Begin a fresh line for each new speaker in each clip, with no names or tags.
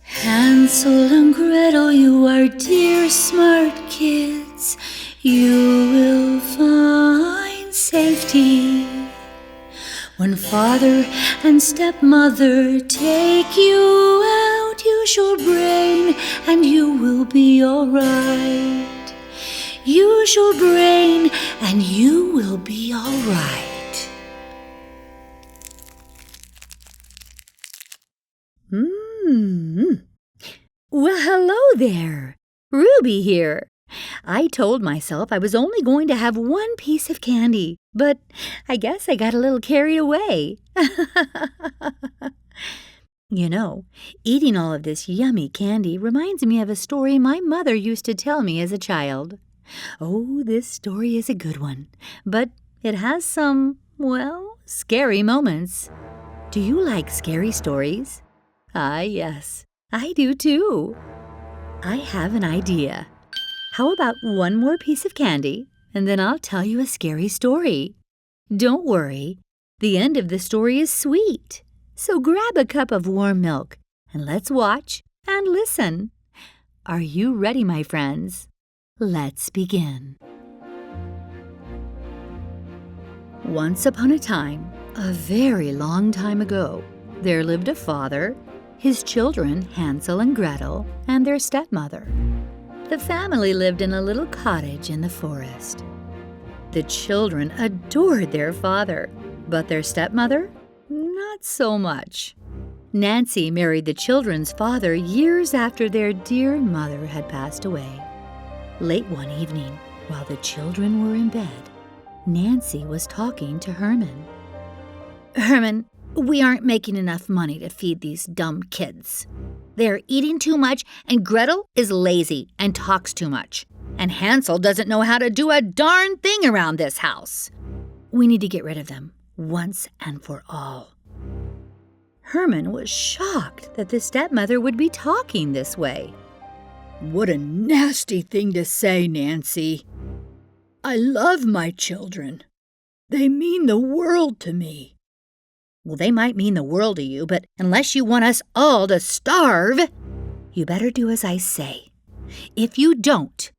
Hansel and Gretel, you are dear smart kids. You will find safety when father and stepmother take you out. Use your brain and you will be alright. Use your brain and you will be alright. Well, hello there. Ruby here. I told myself I was only going to have one piece of candy, but I guess I got a little carried away. You know, eating all of this yummy candy reminds me of a story my mother used to tell me as a child. Oh, this story is a good one, but it has some, well, scary moments. Do you like scary stories? Ah, yes, I do too. I have an idea. How about one more piece of candy, and then I'll tell you a scary story. Don't worry, the end of the story is sweet. So grab a cup of warm milk, and let's watch and listen. Are you ready, my friends? Let's begin. Once upon a time, a very long time ago, there lived a father, his children Hansel and Gretel, and their stepmother. The family lived in a little cottage in the forest. The children adored their father, but their stepmother, not so much. Nancy married the children's father years after their dear mother had passed away. Late one evening, while the children were in bed, Nancy was talking to Herman. "Herman, we aren't making enough money to feed these dumb kids. They're eating too much, and Gretel is lazy and talks too much. And Hansel doesn't know how to do a darn thing around this house. We need to get rid of them once and for all." Herman was shocked that the stepmother would be talking this way.
"What a nasty thing to say, Nancy. I love my children. They mean the world to me."
"Well, they might mean the world to you, but unless you want us all to starve, you better do as I say. If you don't,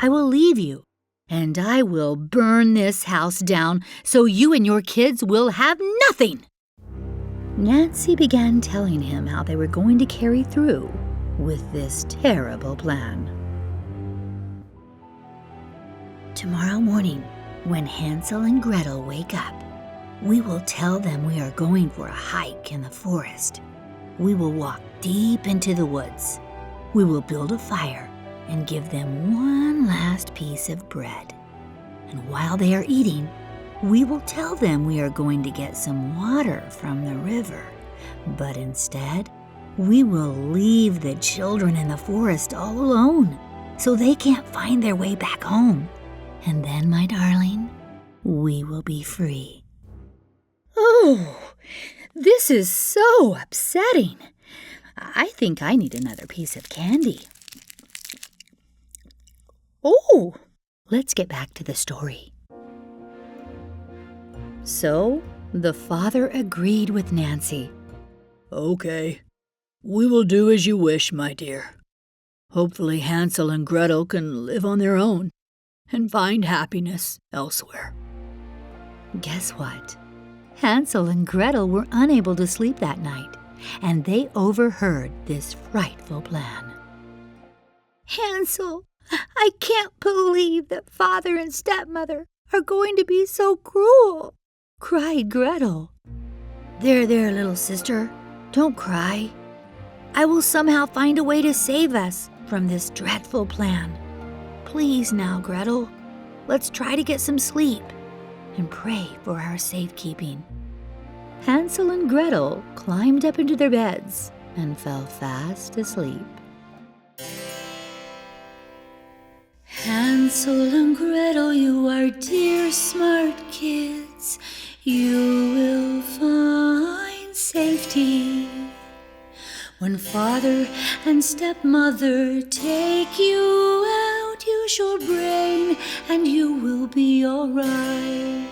I will leave you, and I will burn this house down so you and your kids will have nothing." Nancy began telling him how they were going to carry through with this terrible plan. "Tomorrow morning, when Hansel and Gretel wake up, we will tell them we are going for a hike in the forest. We will walk deep into the woods. We will build a fire and give them one last piece of bread. And while they are eating, we will tell them we are going to get some water from the river. But instead, we will leave the children in the forest all alone, so they can't find their way back home. And then, my darling, we will be free." Oh, this is so upsetting. I think I need another piece of candy. Oh, let's get back to the story. So, the father agreed with Nancy.
"Okay, we will do as you wish, my dear. Hopefully Hansel and Gretel can live on their own and find happiness elsewhere."
Guess what? Hansel and Gretel were unable to sleep that night, and they overheard this frightful plan. "Hansel, I can't believe that father and stepmother are going to be so cruel," cried Gretel. There, little sister, don't cry. I will somehow find a way to save us from this dreadful plan. Please now, Gretel, let's try to get some sleep and pray for our safekeeping." Hansel and Gretel climbed up into their beds and fell fast asleep. Hansel and Gretel, you are dear smart kids. You will find safety when father and stepmother take you out. Use your brain and you will be alright.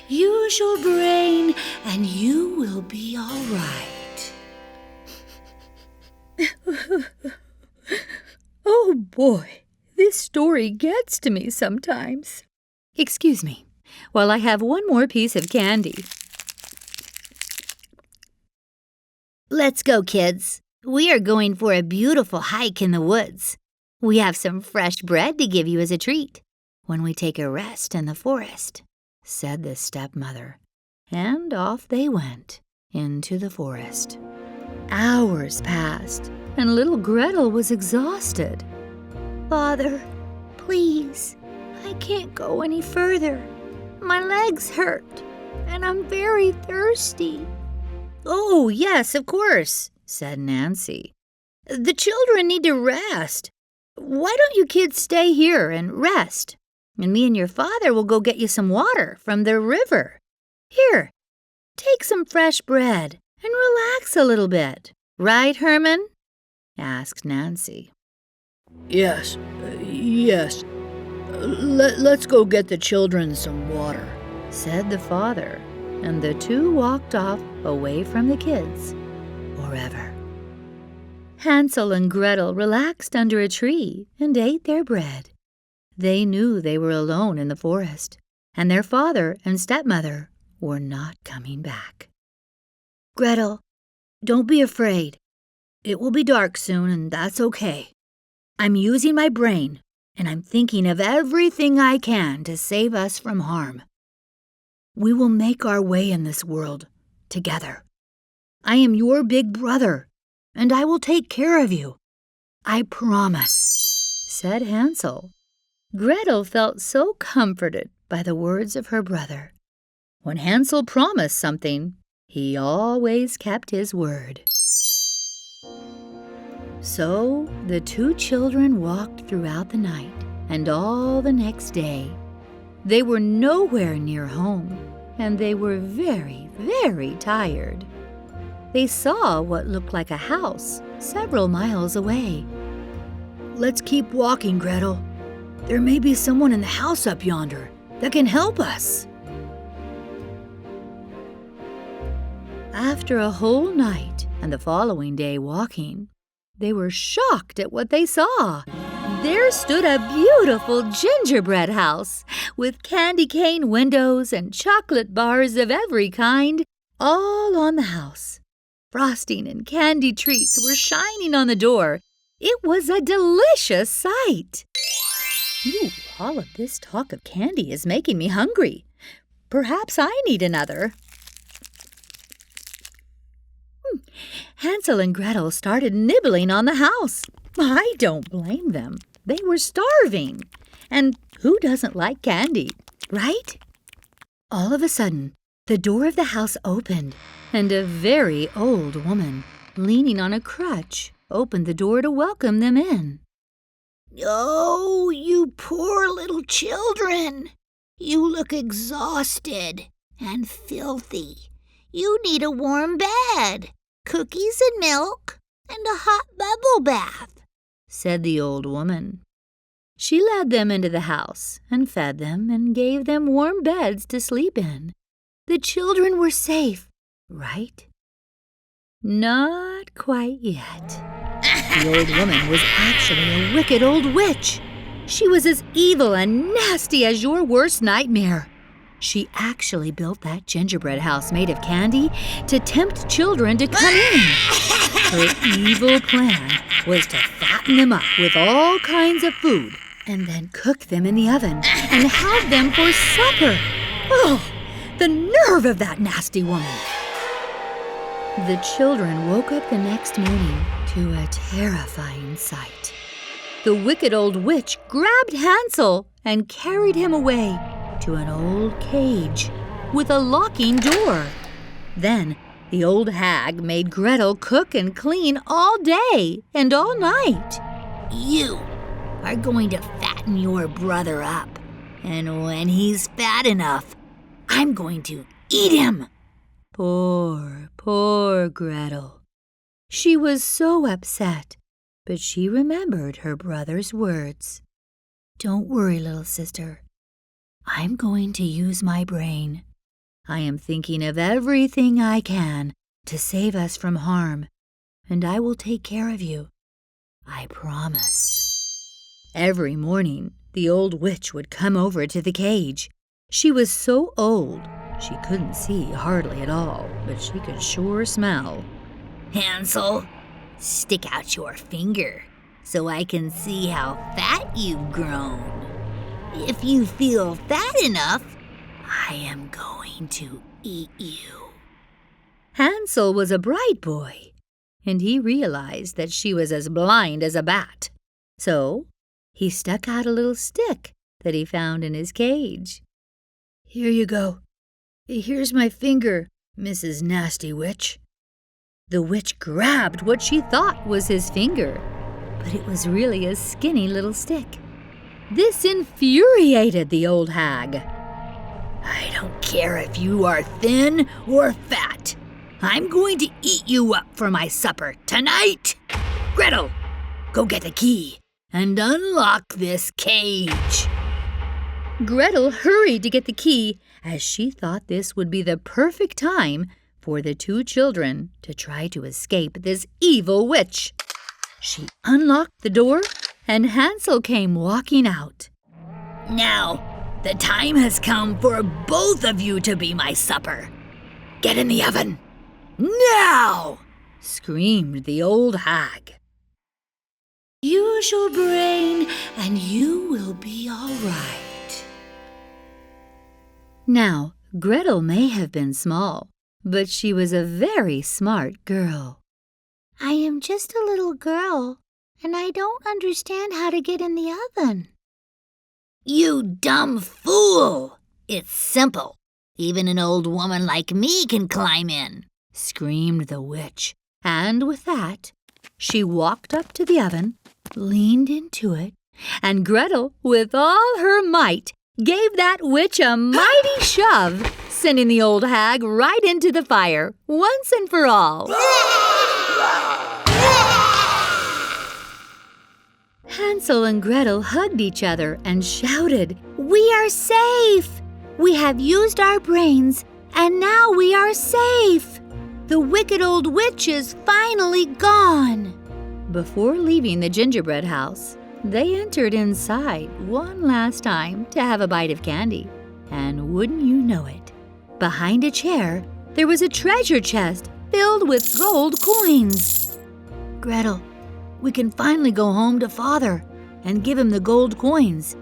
Use your brain and you will be alright. boy, this story gets to me sometimes. Excuse me, while I have one more piece of candy.
Let's go, kids. We are going for a beautiful hike in the woods. We have some fresh bread to give you as a treat when we take a rest in the forest,
said the stepmother, and off they went into the forest. Hours passed, and little Gretel was exhausted.
Father, please, I can't go any further. My legs hurt, and I'm very thirsty.
Oh, yes, of course, said Nancy. The children need to rest. Why don't you kids stay here and rest? And me and your father will go get you some water from the river. Here, take some fresh bread and relax a little bit. Right, Herman? Asked Nancy.
Yes. Let's go get the children some water,
said the father, and the two walked off away from the kids forever. Hansel and Gretel relaxed under a tree and ate their bread. They knew they were alone in the forest, and their father and stepmother were not coming back.
Gretel, don't be afraid. It will be dark soon, and that's okay. I'm using my brain, and I'm thinking of everything I can to save us from harm. We will make our way in this world together. I am your big brother, and I will take care of you. I promise,
said Hansel. Gretel felt so comforted by the words of her brother. When Hansel promised something, he always kept his word. So the two children walked throughout the night and all the next day. They were nowhere near home, and they were very, very tired. They saw what looked like a house several miles away.
Let's keep walking, Gretel. There may be someone in the house up yonder that can help us.
After a whole night and the following day walking, they were shocked at what they saw. There stood a beautiful gingerbread house with candy cane windows and chocolate bars of every kind, all on the house. Frosting and candy treats were shining on the door. It was a delicious sight. Ooh, all of this talk of candy is making me hungry. Perhaps I need another. Hansel and Gretel started nibbling on the house. I don't blame them. They were starving. And who doesn't like candy, right? All of a sudden, the door of the house opened, and a very old woman, leaning on a crutch, opened the door to welcome them in.
Oh, you poor little children. You look exhausted and filthy. You need a warm bed, cookies and milk, and a hot bubble bath, said the old woman.
She led them into the house and fed them and gave them warm beds to sleep in. The children were safe, right? Not quite yet. The old woman was actually a wicked old witch. She was as evil and nasty as your worst nightmare. She actually built that gingerbread house made of candy to tempt children to come in. Her evil plan was to fatten them up with all kinds of food and then cook them in the oven and have them for supper. Oh, the nerve of that nasty woman! The children woke up the next morning to a terrifying sight. The wicked old witch grabbed Hansel and carried him away to an old cage with a locking door. Then the old hag made Gretel cook and clean all day and all night.
You are going to fatten your brother up, and when he's fat enough, I'm going to eat him.
Poor, poor Gretel. She was so upset, but she remembered her brother's words. Don't worry, little sister. I'm going to use my brain. I am thinking of everything I can to save us from harm, and I will take care of you. I promise. Every morning, the old witch would come over to the cage. She was so old, she couldn't see hardly at all, but she could sure smell.
Hansel, stick out your finger so I can see how fat you've grown. If you feel fat enough, I am going to eat you.
Hansel was a bright boy, and he realized that she was as blind as a bat. So he stuck out a little stick that he found in his cage.
Here you go. Here's my finger, Mrs. Nasty Witch.
The witch grabbed what she thought was his finger, but it was really a skinny little stick. This infuriated the old hag.
I don't care if you are thin or fat. I'm going to eat you up for my supper tonight. Gretel, go get the key and unlock this cage.
Gretel hurried to get the key, as she thought this would be the perfect time for the two children to try to escape this evil witch. She unlocked the door, and Hansel came walking out.
Now, the time has come for both of you to be my supper. Get in the oven. Now!
Screamed the old hag.
Use your brain and you will be all right.
Now, Gretel may have been small, but she was a very smart girl.
I am just a little girl, and I don't understand how to get in the oven.
You dumb fool! It's simple. Even an old woman like me can climb in,
screamed the witch. And with that, she walked up to the oven, leaned into it, and Gretel, with all her might, gave that witch a mighty shove, sending the old hag right into the fire, once and for all. Hansel and Gretel hugged each other and shouted,
"We are safe! We have used our brains, and now we are safe! The wicked old witch is finally gone!"
Before leaving the gingerbread house, they entered inside one last time to have a bite of candy. And wouldn't you know it, behind a chair, there was a treasure chest filled with gold coins.
Gretel, we can finally go home to Father and give him the gold coins,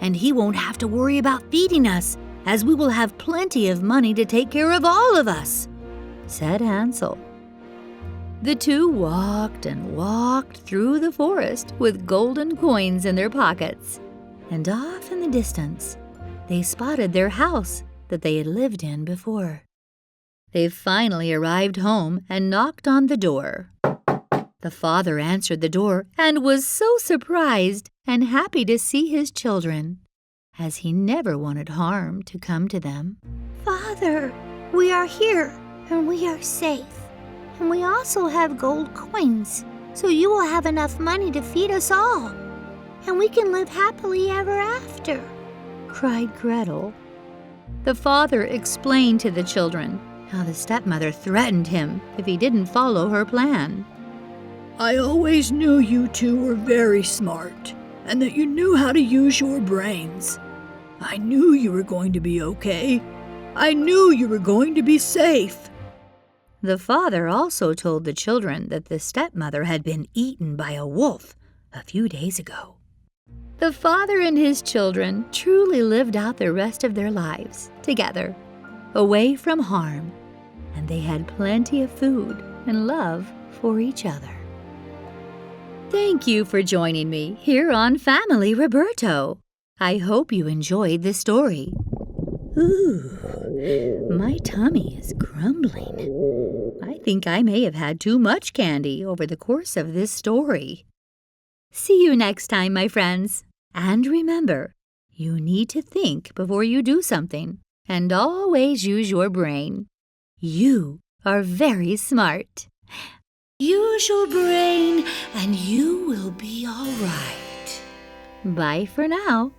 and he won't have to worry about feeding us, as we will have plenty of money to take care of all of us,
said Hansel. The two walked and walked through the forest with golden coins in their pockets, and off in the distance, they spotted their house that they had lived in before. They finally arrived home and knocked on the door. The father answered the door and was so surprised and happy to see his children, as he never wanted harm to come to them.
"Father, we are here, and we are safe. And we also have gold coins, so you will have enough money to feed us all. And we can live happily ever after,"
cried Gretel. The father explained to the children how the stepmother threatened him if he didn't follow her plan.
I always knew you two were very smart, and that you knew how to use your brains. I knew you were going to be okay. I knew you were going to be safe.
The father also told the children that the stepmother had been eaten by a wolf a few days ago. The father and his children truly lived out the rest of their lives together, away from harm, and they had plenty of food and love for each other. Thank you for joining me here on Family Roberto. I hope you enjoyed this story. Ooh, my tummy is grumbling. I think I may have had too much candy over the course of this story. See you next time, my friends. And remember, you need to think before you do something, and always use your brain. You are very smart.
Use your brain and you will be all right.
Bye for now.